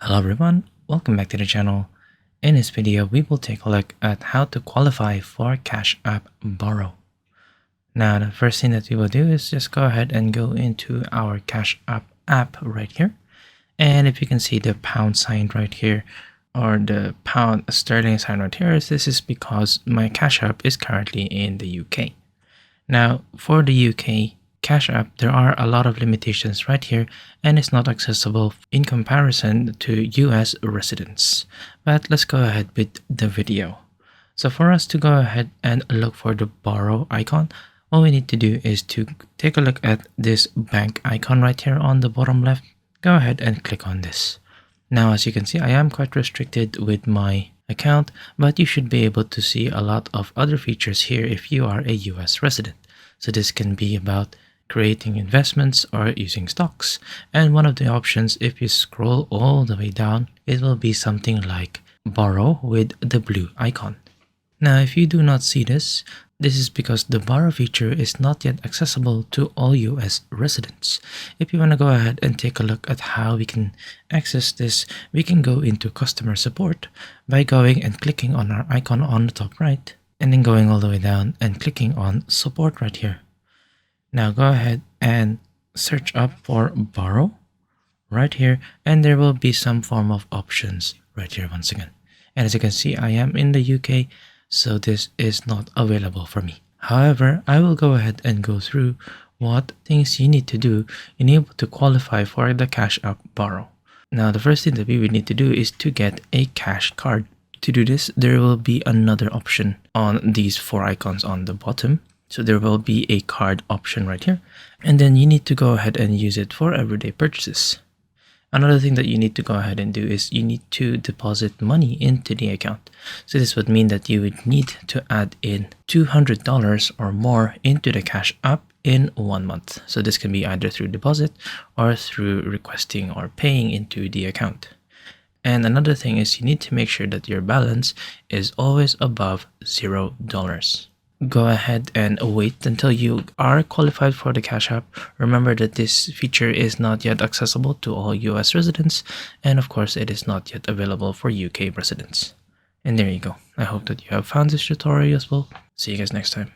Hello everyone, welcome back to the channel. In this video, we will take a look at how to qualify for Cash App Borrow. Now, the first thing that we will do is just go ahead and go into our Cash App app right here. And if you can see the pound sign right here, or the pound sterling sign right here, this is because my Cash App is currently in the UK. Now, for the UK Cash App, there are a lot of limitations right here, and it's not accessible in comparison to US residents. But let's go ahead with the video. So for us to go ahead and look for the borrow icon, all we need to do is to take a look at this bank icon right here on the bottom left. Go ahead and click on this. Now, as you can see, I am quite restricted with my account, but you should be able to see a lot of other features here if you are a US resident. So this can be about creating investments or using stocks. And one of the options, if you scroll all the way down, it will be something like borrow with the blue icon. Now, if you do not see this, this is because the borrow feature is not yet accessible to all US residents. If you want to go ahead and take a look at how we can access this, we can go into customer support by going and clicking on our icon on the top right, and then going all the way down and clicking on support right here. Now go ahead and search up for borrow right here, and there will be some form of options right here once again. And as you can see, I am in the UK, so this is not available for me. However, I will go ahead and go through what things you need to do in order to qualify for the Cash App Borrow. Now, the first thing that we would need to do is to get a cash card. To do this, there will be another option on these four icons on the bottom. So there will be a card option right here, and then you need to go ahead and use it for everyday purchases. Another thing that you need to go ahead and do is you need to deposit money into the account. So this would mean that you would need to add in $200 or more into the Cash App in 1 month. So this can be either through deposit or through requesting or paying into the account. And another thing is you need to make sure that your balance is always above $0. Go ahead and wait until you are qualified for the Cash App. Remember that this feature is not yet accessible to all US residents, and of course it is not yet available for UK residents. And there you go. I hope that you have found this tutorial useful. See you guys next time.